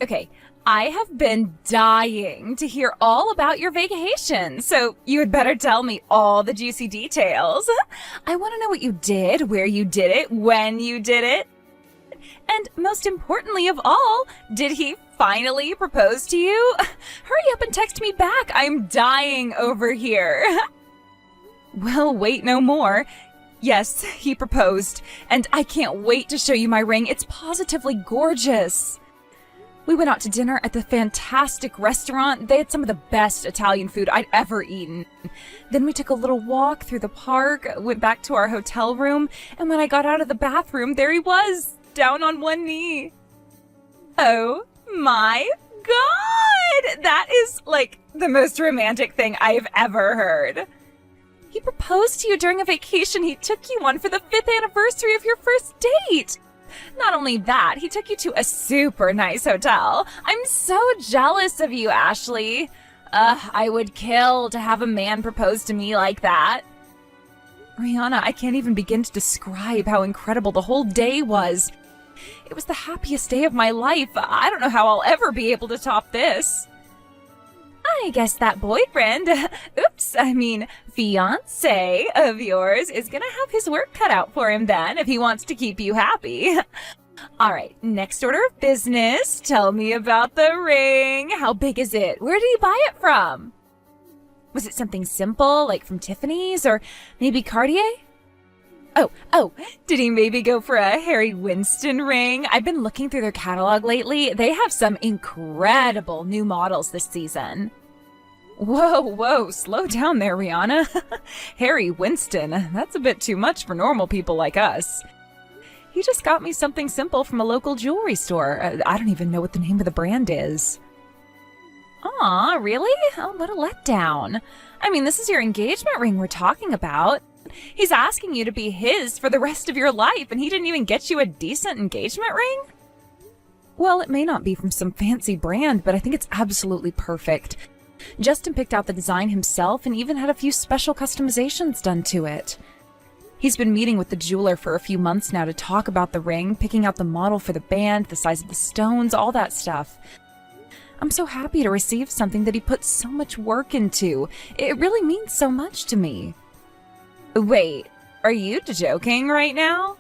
Okay, I have been dying to hear all about your vacation, so you had better tell me all the juicy details. I want to know what you did, where you did it, when you did it. And most importantly of all, did he finally propose to you? Hurry up and text me back. I'm dying over here. Well, wait no more. Yes, he proposed, and I can't wait to show you my ring. It's positively gorgeous. We went out to dinner at the fantastic restaurant. They had some of the best Italian food I'd ever eaten. Then we took a little walk through the park, went back to our hotel room, and when I got out of the bathroom, there he was, down on one knee. Oh my God! That is like the most romantic thing I've ever heard. He proposed to you during a vacation he took you on for the 5th anniversary of your first date. Not only that, he took you to a super nice hotel. I'm so jealous of you, Ashley. I would kill to have a man propose to me like that. Rihanna, I can't even begin to describe how incredible the whole day was. It was the happiest day of my life. I don't know how I'll ever be able to top this. I guess that boyfriend, fiancé of yours is gonna have his work cut out for him then if he wants to keep you happy. All right, next order of business. Tell me about the ring. How big is it? Where did he buy it from? Was it something simple, like from Tiffany's or maybe Cartier? Oh, did he maybe go for a Harry Winston ring? I've been looking through their catalog lately. They have some incredible new models this season. Whoa, slow down there, Rihanna. Harry Winston, that's a bit too much for normal people like us. He just got me something simple from a local jewelry store. I don't even know what the name of the brand is. Aw, really? Oh, what a letdown. I mean, this is your engagement ring we're talking about. He's asking you to be his for the rest of your life, and he didn't even get you a decent engagement ring? Well, it may not be from some fancy brand, but I think it's absolutely perfect. Justin picked out the design himself and even had a few special customizations done to it. He's been meeting with the jeweler for a few months now to talk about the ring, picking out the model for the band, the size of the stones, all that stuff. I'm so happy to receive something that he put so much work into. It really means so much to me. Wait, are you joking right now?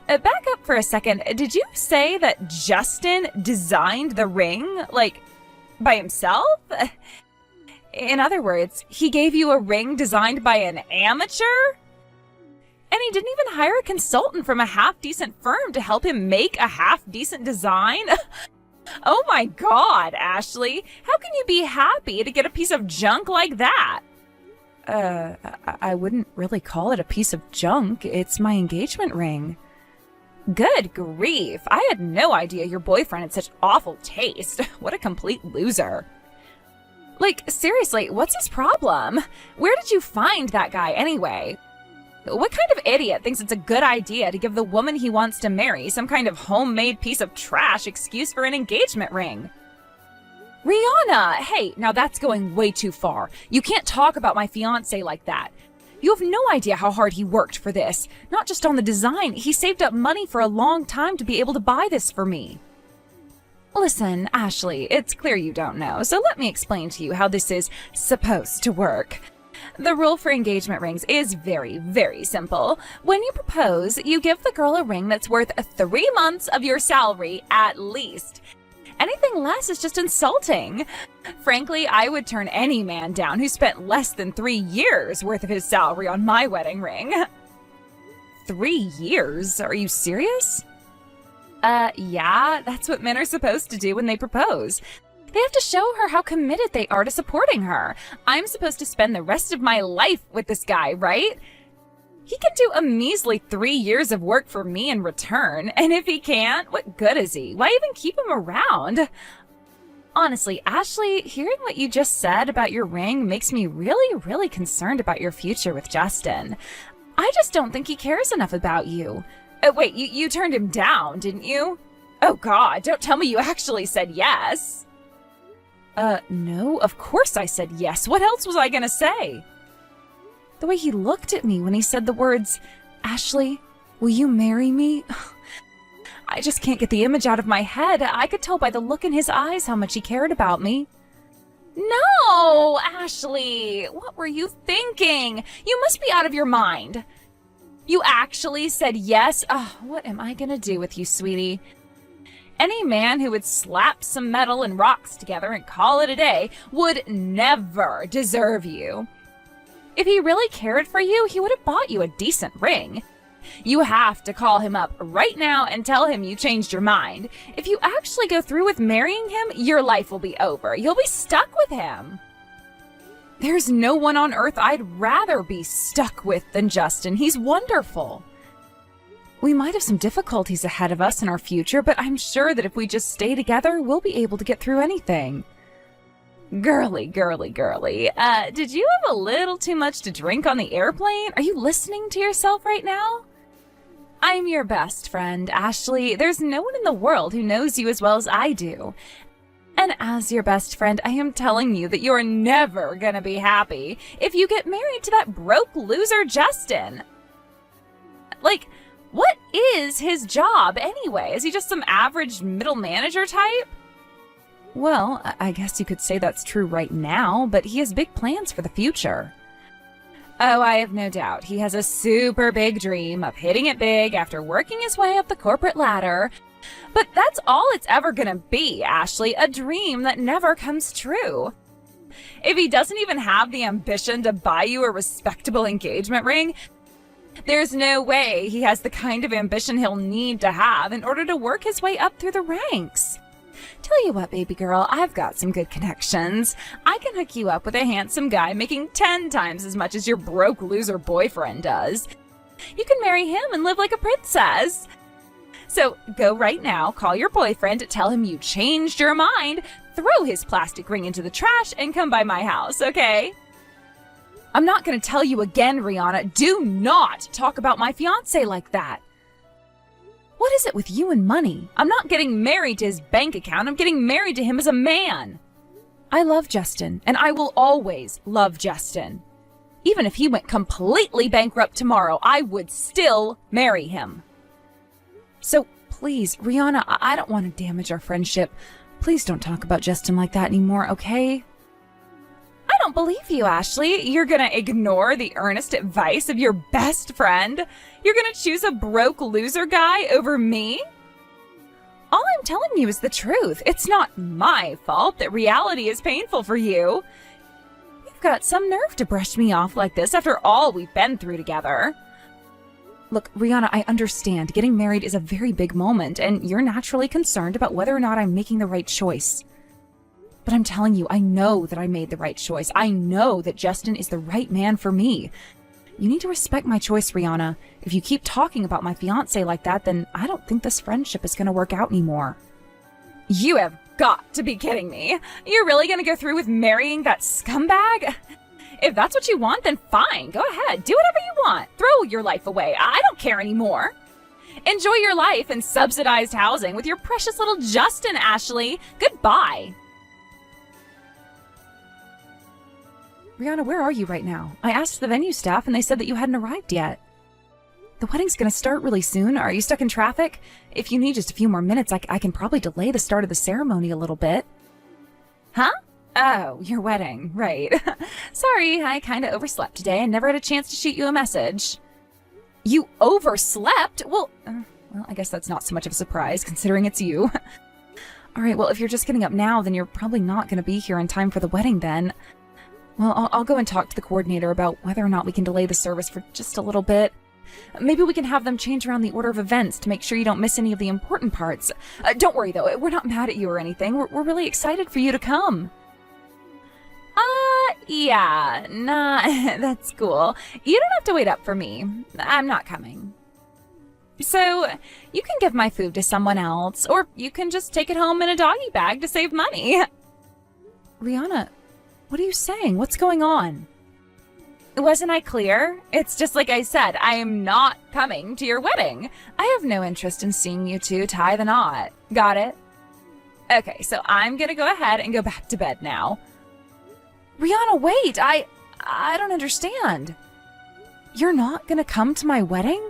Back up for a second. Did you say that Justin designed the ring, like, by himself? In other words, he gave you a ring designed by an amateur? And he didn't even hire a consultant from a half-decent firm to help him make a half-decent design? Oh my God, Ashley. How can you be happy to get a piece of junk like that? I wouldn't really call it a piece of junk. It's my engagement ring. Good grief. I had no idea your boyfriend had such awful taste. What a complete loser. Like, seriously, what's his problem? Where did you find that guy anyway? What kind of idiot thinks it's a good idea to give the woman he wants to marry some kind of homemade piece of trash excuse for an engagement ring? Rihanna! Hey, now that's going way too far. You can't talk about my fiancé like that. You have no idea how hard he worked for this. Not just on the design, he saved up money for a long time to be able to buy this for me. Listen, Ashley, it's clear you don't know, so let me explain to you how this is supposed to work. The rule for engagement rings is very, very simple. When you propose, you give the girl a ring that's worth 3 months of your salary at least. Anything less is just insulting. Frankly, I would turn any man down who spent less than 3 years worth of his salary on my wedding ring. 3 years? Are you serious? Yeah, that's what men are supposed to do when they propose. They have to show her how committed they are to supporting her. I'm supposed to spend the rest of my life with this guy, right? He can do a measly 3 years of work for me in return, and if he can't, what good is he? Why even keep him around? Honestly, Ashley, hearing what you just said about your ring makes me really, really concerned about your future with Justin. I just don't think he cares enough about you. Wait, you turned him down, didn't you? Oh God, don't tell me you actually said yes. No, of course I said yes. What else was I gonna say? The way he looked at me when he said the words, "Ashley, will you marry me?" I just can't get the image out of my head. I could tell by the look in his eyes how much he cared about me. No, Ashley, what were you thinking? You must be out of your mind. You actually said yes? Oh, what am I gonna do with you, sweetie? Any man who would slap some metal and rocks together and call it a day would never deserve you. If he really cared for you, he would have bought you a decent ring. You have to call him up right now and tell him you changed your mind. If you actually go through with marrying him, your life will be over. You'll be stuck with him. There's no one on earth I'd rather be stuck with than Justin. He's wonderful. We might have some difficulties ahead of us in our future, but I'm sure that if we just stay together, we'll be able to get through anything. Girly, girly, girly. Did you have a little too much to drink on the airplane? Are you listening to yourself right now? I'm your best friend, Ashley. There's no one in the world who knows you as well as I do. And as your best friend, I am telling you that you're never gonna be happy if you get married to that broke loser Justin. Like, what is his job anyway? Is he just some average middle manager type? Well, I guess you could say that's true right now, but he has big plans for the future. Oh, I have no doubt. He has a super big dream of hitting it big after working his way up the corporate ladder. But that's all it's ever gonna be, Ashley, a dream that never comes true. If he doesn't even have the ambition to buy you a respectable engagement ring, there's no way he has the kind of ambition he'll need to have in order to work his way up through the ranks. Tell you what, baby girl, I've got some good connections. I can hook you up with a handsome guy making 10 times as much as your broke loser boyfriend does. You can marry him and live like a princess. So go right now, call your boyfriend, tell him you changed your mind, throw his plastic ring into the trash, and come by my house, okay? I'm not going to tell you again, Rihanna. Do not talk about my fiancé like that. What is it with you and money? I'm not getting married to his bank account. I'm getting married to him as a man. I love Justin, and I will always love Justin. Even if he went completely bankrupt tomorrow, I would still marry him. So please, Rihanna, I don't want to damage our friendship. Please don't talk about Justin like that anymore, okay? I don't believe you, Ashley. You're gonna ignore the earnest advice of your best friend? You're gonna choose a broke loser guy over me? All I'm telling you is the truth. It's not my fault that reality is painful for you. You've got some nerve to brush me off like this after all we've been through together. Look, Rihanna, I understand. Getting married is a very big moment, and you're naturally concerned about whether or not I'm making the right choice. But I'm telling you, I know that I made the right choice. I know that Justin is the right man for me. You need to respect my choice, Rihanna. If you keep talking about my fiancé like that, then I don't think this friendship is going to work out anymore. You have got to be kidding me. You're really going to go through with marrying that scumbag? If that's what you want, then fine. Go ahead. Do whatever you want. Throw your life away. I don't care anymore. Enjoy your life in subsidized housing with your precious little Justin, Ashley. Goodbye. Rihanna, where are you right now? I asked the venue staff and they said that you hadn't arrived yet. The wedding's gonna start really soon. Are you stuck in traffic? If you need just a few more minutes, I can probably delay the start of the ceremony a little bit. Huh? Oh, your wedding. Right. Sorry, I kinda overslept today and never had a chance to shoot you a message. You overslept? Well, I guess that's not so much of a surprise considering it's you. All right, well, if you're just getting up now, then you're probably not gonna be here in time for the wedding then. Well, I'll go and talk to the coordinator about whether or not we can delay the service for just a little bit. Maybe we can have them change around the order of events to make sure you don't miss any of the important parts. Don't worry, though. We're not mad at you or anything. We're really excited for you to come. Yeah. Nah, that's cool. You don't have to wait up for me. I'm not coming. So, you can give my food to someone else, or you can just take it home in a doggy bag to save money. Rihanna, what are you saying? What's going on? Wasn't I clear? It's just like I said, I am not coming to your wedding. I have no interest in seeing you two tie the knot. Got it? Okay, so I'm gonna go ahead and go back to bed now. Rihanna, wait! I don't understand. You're not gonna come to my wedding?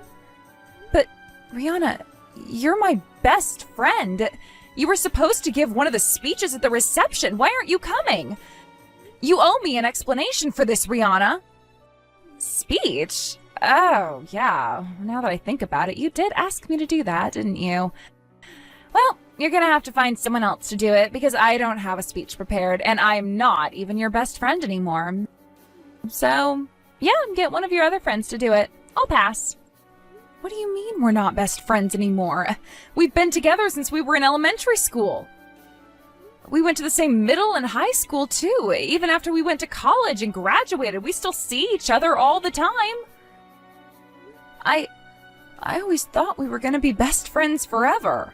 But, Rihanna, You're my best friend. You were supposed to give one of the speeches at the reception. Why aren't you coming? You owe me an explanation for this, Rihanna. Speech? Oh, yeah. Now that I think about it, you did ask me to do that, didn't you? Well, you're gonna have to find someone else to do it because I don't have a speech prepared and I'm not even your best friend anymore. So, yeah, get one of your other friends to do it. I'll pass. What do you mean we're not best friends anymore? We've been together since we were in elementary school. We went to the same middle and high school too. Even after we went to college and graduated, we still see each other all the time. I always thought we were gonna be best friends forever.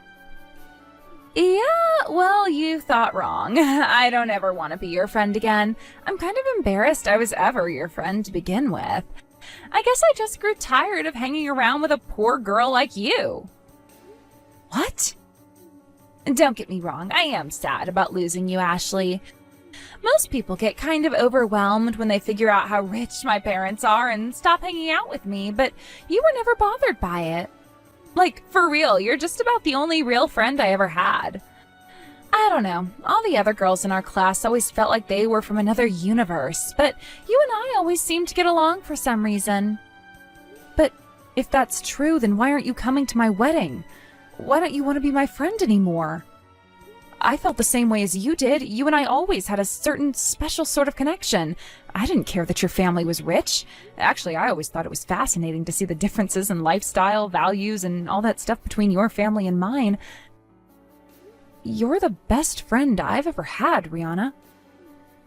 Yeah, well, you thought wrong. I don't ever want to be your friend again. I'm kind of embarrassed I was ever your friend to begin with. I guess I just grew tired of hanging around with a poor girl like you. What? Don't get me wrong, I am sad about losing you, Ashley. Most people get kind of overwhelmed when they figure out how rich my parents are and stop hanging out with me, but you were never bothered by it. Like, for real, you're just about the only real friend I ever had. I don't know, all the other girls in our class always felt like they were from another universe, but you and I always seemed to get along for some reason. But if that's true, then why aren't you coming to my wedding? Why don't you want to be my friend anymore? I felt the same way as you did. You and I always had a certain special sort of connection. I didn't care that your family was rich. Actually, I always thought it was fascinating to see the differences in lifestyle, values, and all that stuff between your family and mine. You're the best friend I've ever had, Rihanna.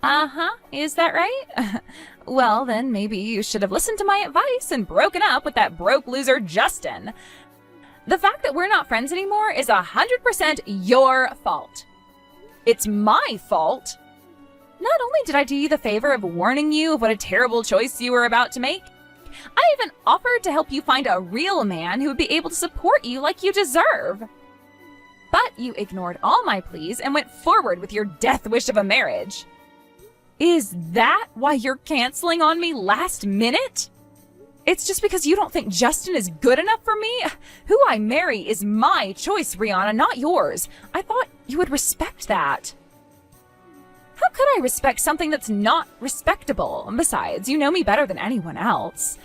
Uh-huh, is that right? Well, then maybe you should have listened to my advice and broken up with that broke loser Justin. The fact that we're not friends anymore is 100% your fault. It's my fault. Not only did I do you the favor of warning you of what a terrible choice you were about to make, I even offered to help you find a real man who would be able to support you like you deserve. But you ignored all my pleas and went forward with your death wish of a marriage. Is that why you're canceling on me last minute? It's just because you don't think Justin is good enough for me? Who I marry is my choice, Rihanna, not yours. I thought you would respect that. How could I respect something that's not respectable? Besides, you know me better than anyone else.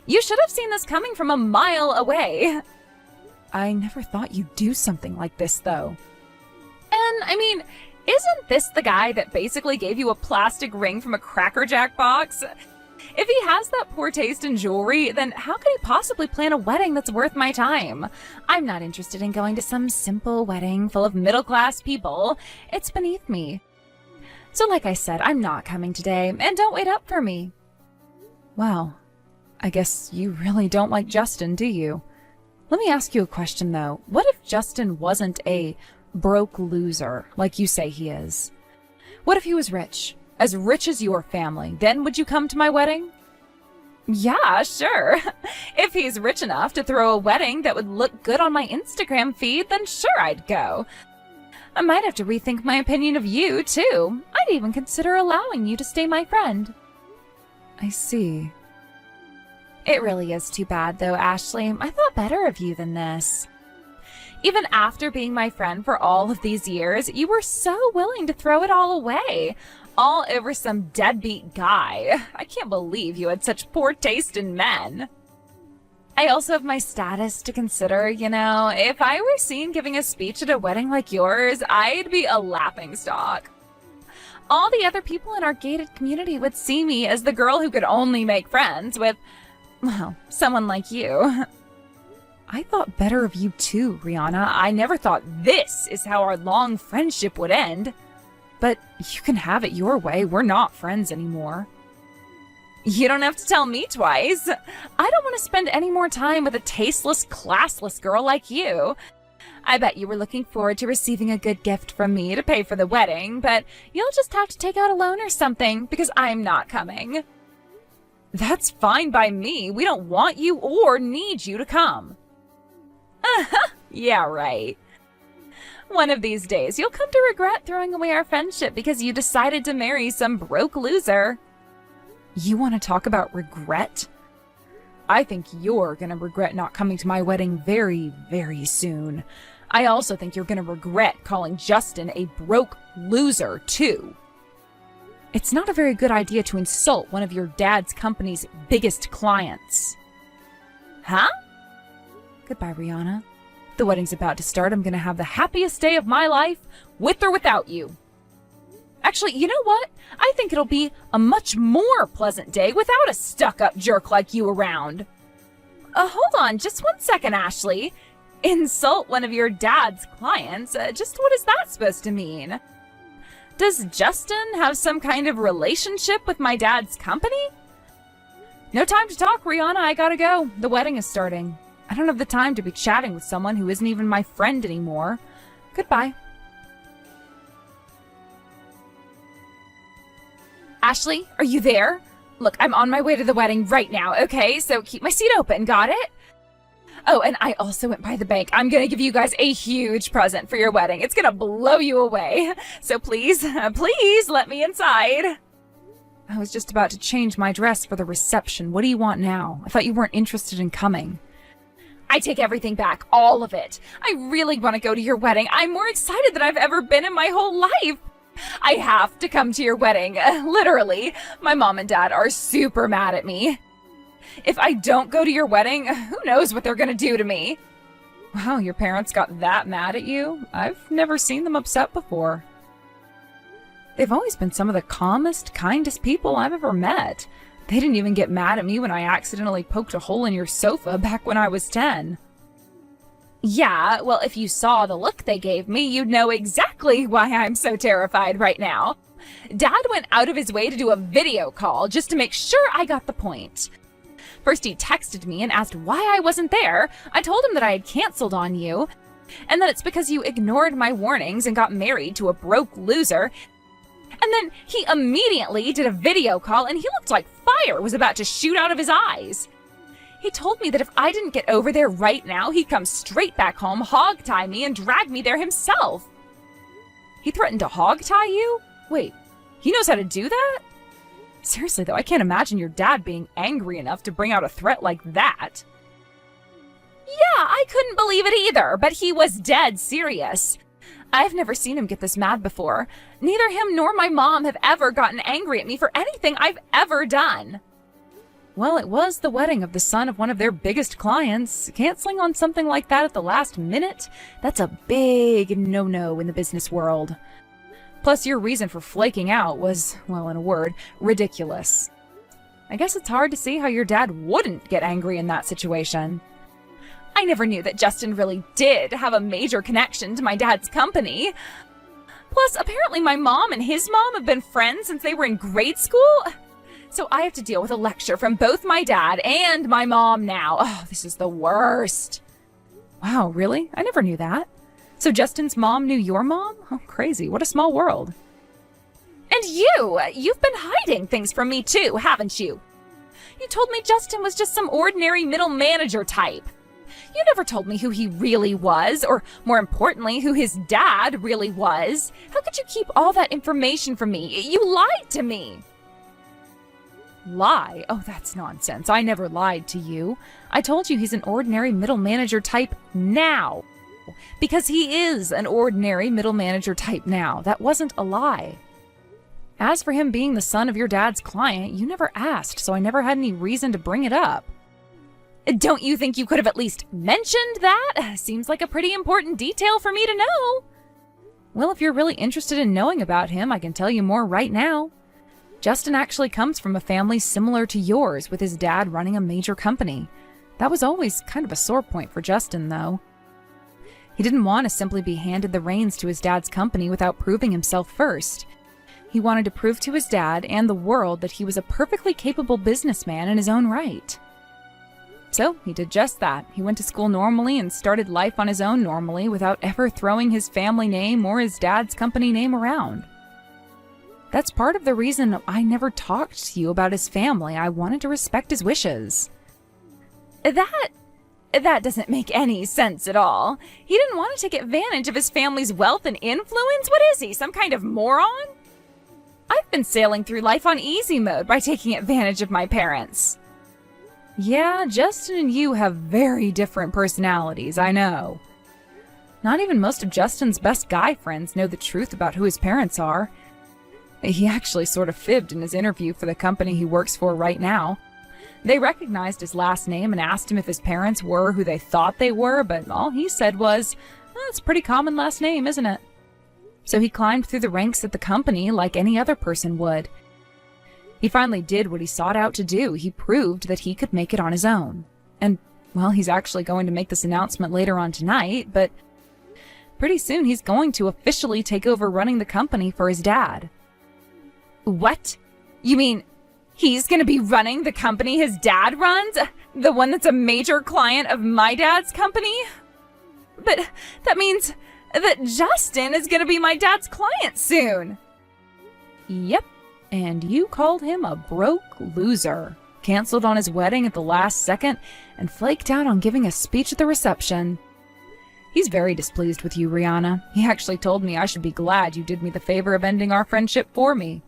You should have seen this coming from a mile away. I never thought you'd do something like this, though. And, I mean, isn't this the guy that basically gave you a plastic ring from a Cracker Jack box? If he has that poor taste in jewelry, then how could he possibly plan a wedding that's worth my time? I'm not interested in going to some simple wedding full of middle-class people. It's beneath me. So like I said, I'm not coming today, and don't wait up for me. Well, I guess you really don't like Justin, do you? Let me ask you a question, though. What if Justin wasn't a broke loser, like you say he is? What if he was rich? As rich as your family, then would you come to my wedding? Yeah, sure. If he's rich enough to throw a wedding that would look good on my Instagram feed, then sure I'd go. I might have to rethink my opinion of you, too. I'd even consider allowing you to stay my friend. I see. It really is too bad, though, Ashley. I thought better of you than this. Even after being my friend for all of these years, you were so willing to throw it all away. All over some deadbeat guy. I can't believe you had such poor taste in men. I also have my status to consider, you know. If I were seen giving a speech at a wedding like yours, I'd be a laughingstock. All the other people in our gated community would see me as the girl who could only make friends with, well, someone like you. I thought better of you too, Rihanna. I never thought this is how our long friendship would end. But you can have it your way. We're not friends anymore. You don't have to tell me twice. I don't want to spend any more time with a tasteless, classless girl like you. I bet you were looking forward to receiving a good gift from me to pay for the wedding, but you'll just have to take out a loan or something because I'm not coming. That's fine by me. We don't want you or need you to come. Yeah, right. One of these days, you'll come to regret throwing away our friendship because you decided to marry some broke loser. You want to talk about regret? I think you're gonna regret not coming to my wedding very, very soon. I also think you're gonna regret calling Justin a broke loser, too. It's not a very good idea to insult one of your dad's company's biggest clients. Huh? Goodbye, Rihanna. The wedding's about to start. I'm gonna have the happiest day of my life, with or without you. Actually, you know what? I think it'll be a much more pleasant day without a stuck-up jerk like you around. Hold on, just 1 second, Ashley. Insult one of your dad's clients? Just what is that supposed to mean? Does Justin have some kind of relationship with my dad's company? No time to talk, Rihanna. I gotta go. The wedding is starting. I don't have the time to be chatting with someone who isn't even my friend anymore. Goodbye. Ashley, are you there? Look, I'm on my way to the wedding right now, okay? So keep my seat open, got it? Oh, and I also went by the bank. I'm gonna give you guys a huge present for your wedding. It's gonna blow you away. So please, please let me inside. I was just about to change my dress for the reception. What do you want now? I thought you weren't interested in coming. I take everything back, all of it. I really want to go to your wedding. I'm more excited than I've ever been in my whole life. I have to come to your wedding. Literally, my mom and dad are super mad at me. If I don't go to your wedding, who knows what they're gonna do to me? Wow, your parents got that mad at you? I've never seen them upset before. They've always been some of the calmest, kindest people I've ever met. They didn't even get mad at me when I accidentally poked a hole in your sofa back when I was 10. Yeah, well, if you saw the look they gave me, you'd know exactly why I'm so terrified right now. Dad went out of his way to do a video call just to make sure I got the point. First, he texted me and asked why I wasn't there. I told him that I had canceled on you, and that it's because you ignored my warnings and got married to a broke loser. And then he immediately did a video call, and he looked like fire was about to shoot out of his eyes. He told me that if I didn't get over there right now, he'd come straight back home, hog-tie me, and drag me there himself. He threatened to hog-tie you? Wait, he knows how to do that? Seriously, though, I can't imagine your dad being angry enough to bring out a threat like that. Yeah, I couldn't believe it either, but he was dead serious. I've never seen him get this mad before. Neither him nor my mom have ever gotten angry at me for anything I've ever done. Well, it was the wedding of the son of one of their biggest clients. Canceling on something like that at the last minute? That's a big no-no in the business world. Plus, your reason for flaking out was, well, in a word, ridiculous. I guess it's hard to see how your dad wouldn't get angry in that situation. I never knew that Justin really did have a major connection to my dad's company. Plus, apparently my mom and his mom have been friends since they were in grade school. So I have to deal with a lecture from both my dad and my mom now. Oh, this is the worst. Wow, really? I never knew that. So Justin's mom knew your mom? Oh, crazy. What a small world. And you've been hiding things from me too, haven't you? You told me Justin was just some ordinary middle manager type. You never told me who he really was, or more importantly, who his dad really was. How could you keep all that information from me? You lied to me. Lie? Oh, that's nonsense. I never lied to you. I told you he's an ordinary middle manager type now. Because he is an ordinary middle manager type now. That wasn't a lie. As for him being the son of your dad's client, you never asked, so I never had any reason to bring it up. Don't you think you could have at least mentioned that? Seems like a pretty important detail for me to know. Well, if you're really interested in knowing about him, I can tell you more right now. Justin actually comes from a family similar to yours, with his dad running a major company. That was always kind of a sore point for Justin, though. He didn't want to simply be handed the reins to his dad's company without proving himself first. He wanted to prove to his dad and the world that he was a perfectly capable businessman in his own right. So he did just that. He went to school normally and started life on his own normally without ever throwing his family name or his dad's company name around. That's part of the reason I never talked to you about his family. I wanted to respect his wishes. That doesn't make any sense at all. He didn't want to take advantage of his family's wealth and influence? What is he, some kind of moron? I've been sailing through life on easy mode by taking advantage of my parents. Yeah, Justin and you have very different personalities, I know. Not even most of Justin's best guy friends know the truth about who his parents are. He actually sort of fibbed in his interview for the company he works for right now. They recognized his last name and asked him if his parents were who they thought they were, but all he said was, "It's a pretty common last name, isn't it?" So he climbed through the ranks at the company like any other person would. He finally did what he sought out to do. He proved that he could make it on his own. And, well, he's actually going to make this announcement later on tonight, but pretty soon he's going to officially take over running the company for his dad. What? You mean he's going to be running the company his dad runs? The one that's a major client of my dad's company? But that means that Justin is going to be my dad's client soon. Yep. And you called him a broke loser, canceled on his wedding at the last second, and flaked out on giving a speech at the reception. He's very displeased with you, Rihanna. He actually told me I should be glad you did me the favor of ending our friendship for me.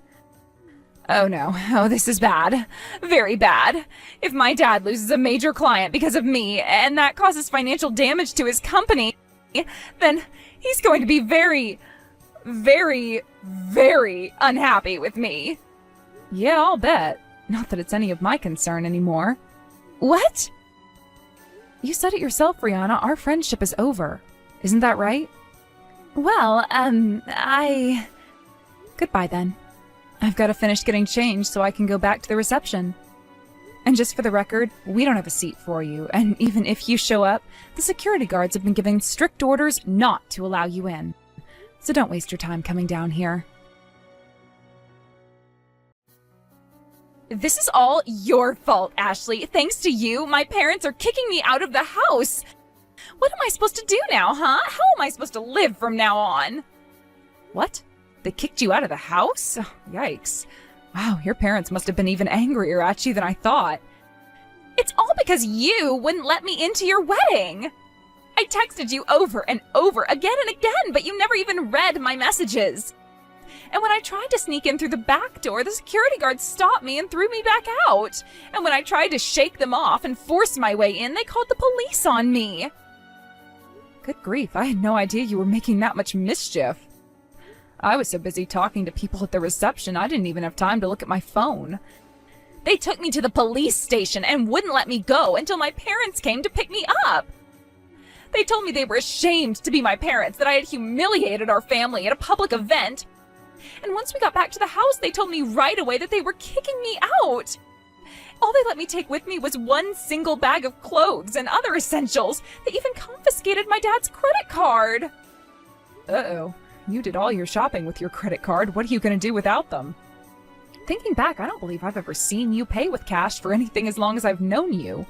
Oh no, this is bad. Very bad. If my dad loses a major client because of me, and that causes financial damage to his company, then he's going to be very, very, very unhappy with me. Yeah, I'll bet. Not that it's any of my concern anymore. What? You said it yourself, Rihanna. Our friendship is over. Isn't that right? Well, Goodbye then. I've got to finish getting changed so I can go back to the reception. And just for the record, we don't have a seat for you, and even if you show up, the security guards have been given strict orders not to allow you in. So don't waste your time coming down here. This is all your fault, Ashley. Thanks to you, my parents are kicking me out of the house. What am I supposed to do now, huh? How am I supposed to live from now on? What? They kicked you out of the house? Oh, yikes. Wow, your parents must have been even angrier at you than I thought. It's all because you wouldn't let me into your wedding. I texted you over and over, again and again, but you never even read my messages. And when I tried to sneak in through the back door, the security guards stopped me and threw me back out. And when I tried to shake them off and force my way in, they called the police on me. Good grief, I had no idea you were making that much mischief. I was so busy talking to people at the reception, I didn't even have time to look at my phone. They took me to the police station and wouldn't let me go until my parents came to pick me up. They told me they were ashamed to be my parents, that I had humiliated our family at a public event. And once we got back to the house, they told me right away that they were kicking me out. All they let me take with me was one single bag of clothes and other essentials. They even confiscated my dad's credit card. Uh-oh. You did all your shopping with your credit card. What are you going to do without them? Thinking back, I don't believe I've ever seen you pay with cash for anything as long as I've known you.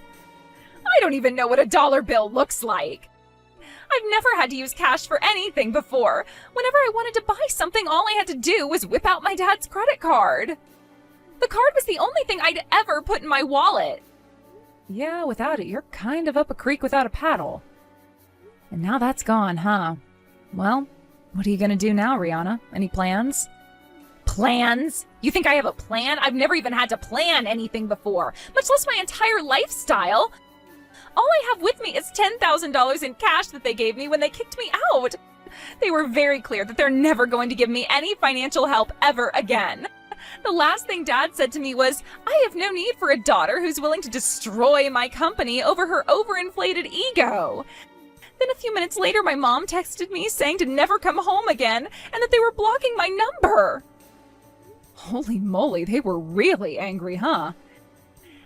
I don't even know what a dollar bill looks like. I've never had to use cash for anything before. Whenever I wanted to buy something, all I had to do was whip out my dad's credit card. The card was the only thing I'd ever put in my wallet. Yeah, without it, you're kind of up a creek without a paddle. And now that's gone, huh? Well, what are you gonna do now, Rihanna? Any plans? Plans? You think I have a plan? I've never even had to plan anything before, much less my entire lifestyle. All I have with me is $10,000 in cash that they gave me when they kicked me out. They were very clear that they're never going to give me any financial help ever again. The last thing Dad said to me was, I have no need for a daughter who's willing to destroy my company over her overinflated ego. Then a few minutes later, my mom texted me saying to never come home again and that they were blocking my number. Holy moly, they were really angry, huh?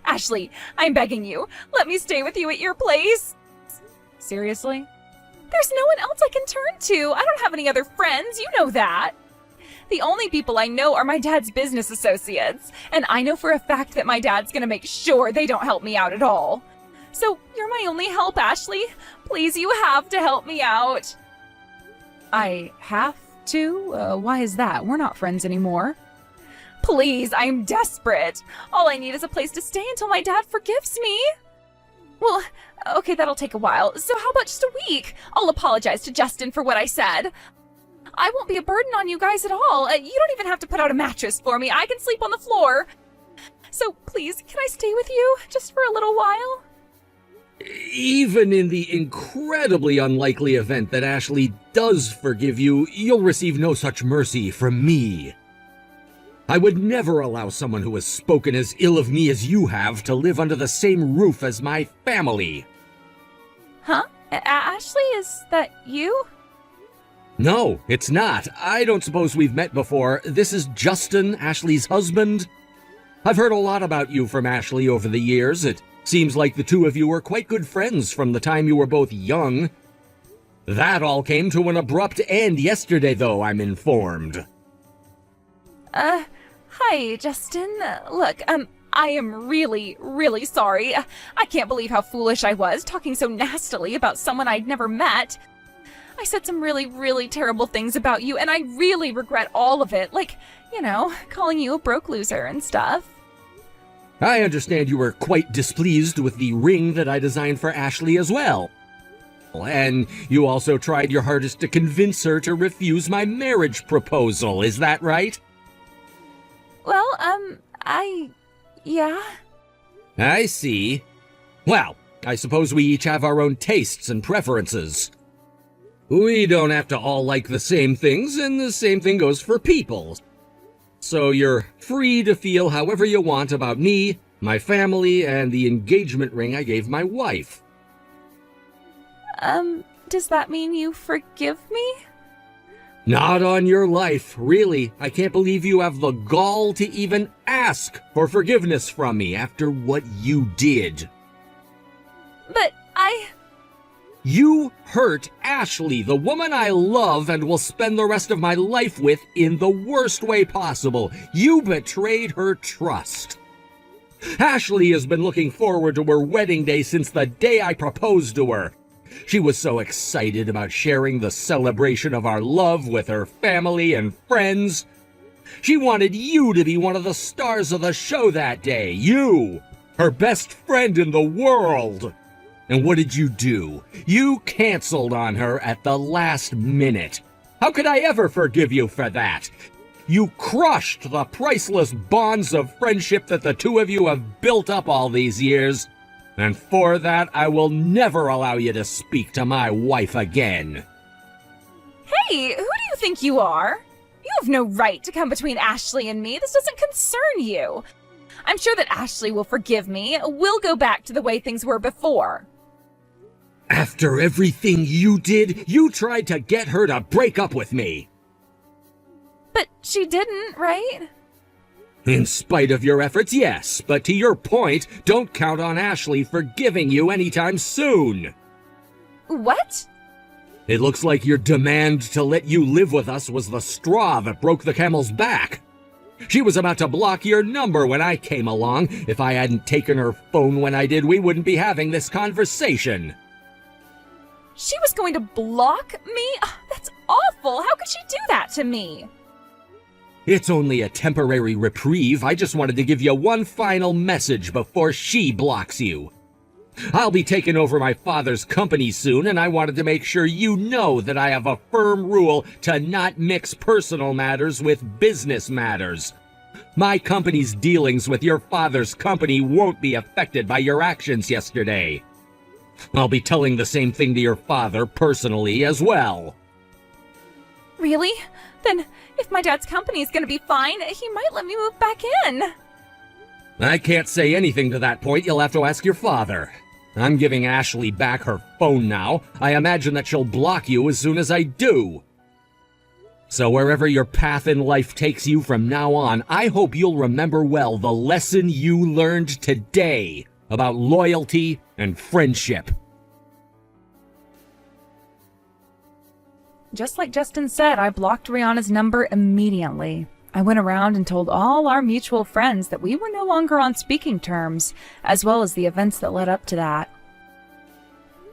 Ashley, I'm begging you, let me stay with you at your place. Seriously? There's no one else I can turn to. I don't have any other friends, you know that. The only people I know are my dad's business associates, and I know for a fact that my dad's gonna make sure they don't help me out at all. So, you're my only help, Ashley. Please, you have to help me out. I have to? Why is that? We're not friends anymore. Please, I'm desperate. All I need is a place to stay until my dad forgives me. Well, okay, that'll take a while. So how about just a week? I'll apologize to Justin for what I said. I won't be a burden on you guys at all. You don't even have to put out a mattress for me. I can sleep on the floor. So please, can I stay with you just for a little while? Even in the incredibly unlikely event that Ashley does forgive you, you'll receive no such mercy from me. I would never allow someone who has spoken as ill of me as you have to live under the same roof as my family. Huh? Ashley, is that you? No, it's not. I don't suppose we've met before. This is Justin, Ashley's husband. I've heard a lot about you from Ashley over the years. It seems like the two of you were quite good friends from the time you were both young. That all came to an abrupt end yesterday, though, I'm informed. Hi, Justin. Look, I am really, really sorry. I can't believe how foolish I was, talking so nastily about someone I'd never met. I said some really, really terrible things about you, and I really regret all of it. Like, calling you a broke loser and stuff. I understand you were quite displeased with the ring that I designed for Ashley as well. And you also tried your hardest to convince her to refuse my marriage proposal, is that right? Well, yeah. I see. Well, I suppose we each have our own tastes and preferences. We don't have to all like the same things, and the same thing goes for people. So you're free to feel however you want about me, my family, and the engagement ring I gave my wife. Does that mean you forgive me? Not on your life, really. I can't believe you have the gall to even ask for forgiveness from me after what you did. But You hurt Ashley, the woman I love and will spend the rest of my life with, in the worst way possible. You betrayed her trust. Ashley has been looking forward to her wedding day since the day I proposed to her. She was so excited about sharing the celebration of our love with her family and friends. She wanted you to be one of the stars of the show that day. You, her best friend in the world. And what did you do? You canceled on her at the last minute. How could I ever forgive you for that? You crushed the priceless bonds of friendship that the two of you have built up all these years. And for that, I will never allow you to speak to my wife again. Hey, who do you think you are? You have no right to come between Ashley and me. This doesn't concern you. I'm sure that Ashley will forgive me. We'll go back to the way things were before. After everything you did, you tried to get her to break up with me. But she didn't, right? In spite of your efforts, yes. But to your point, don't count on Ashley forgiving you anytime soon. What? It looks like your demand to let you live with us was the straw that broke the camel's back. She was about to block your number when I came along. If I hadn't taken her phone when I did, we wouldn't be having this conversation. She was going to block me? That's awful. How could she do that to me? It's only a temporary reprieve. I just wanted to give you one final message before she blocks you. I'll be taking over my father's company soon, and I wanted to make sure you know that I have a firm rule to not mix personal matters with business matters. My company's dealings with your father's company won't be affected by your actions yesterday. I'll be telling the same thing to your father personally as well. Really? Then, if my dad's company is going to be fine, he might let me move back in. I can't say anything to that point. You'll have to ask your father. I'm giving Ashley back her phone now. I imagine that she'll block you as soon as I do. So wherever your path in life takes you from now on, I hope you'll remember well the lesson you learned today about loyalty and friendship. Just like Justin said, I blocked Rihanna's number immediately. I went around and told all our mutual friends that we were no longer on speaking terms, as well as the events that led up to that.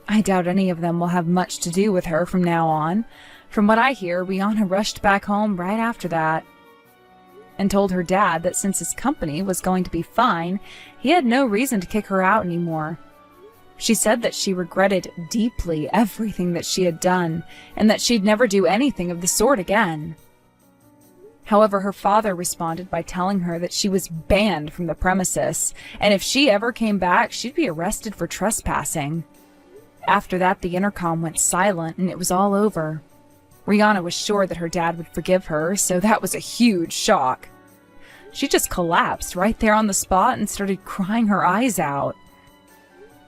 I doubt any of them will have much to do with her from now on. From what I hear, Rihanna rushed back home right after that and told her dad that since his company was going to be fine, he had no reason to kick her out anymore. She said that she regretted deeply everything that she had done, and that she'd never do anything of the sort again. However, her father responded by telling her that she was banned from the premises, and if she ever came back, she'd be arrested for trespassing. After that, the intercom went silent and it was all over. Rihanna was sure that her dad would forgive her, so that was a huge shock. She just collapsed right there on the spot and started crying her eyes out.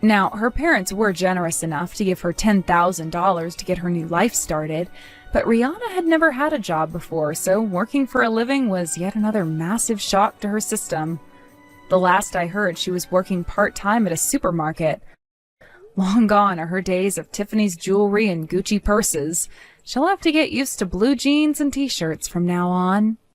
Now, her parents were generous enough to give her $10,000 to get her new life started, but Rihanna had never had a job before, so working for a living was yet another massive shock to her system. The last I heard, she was working part-time at a supermarket. Long gone are her days of Tiffany's jewelry and Gucci purses. She'll have to get used to blue jeans and t-shirts from now on.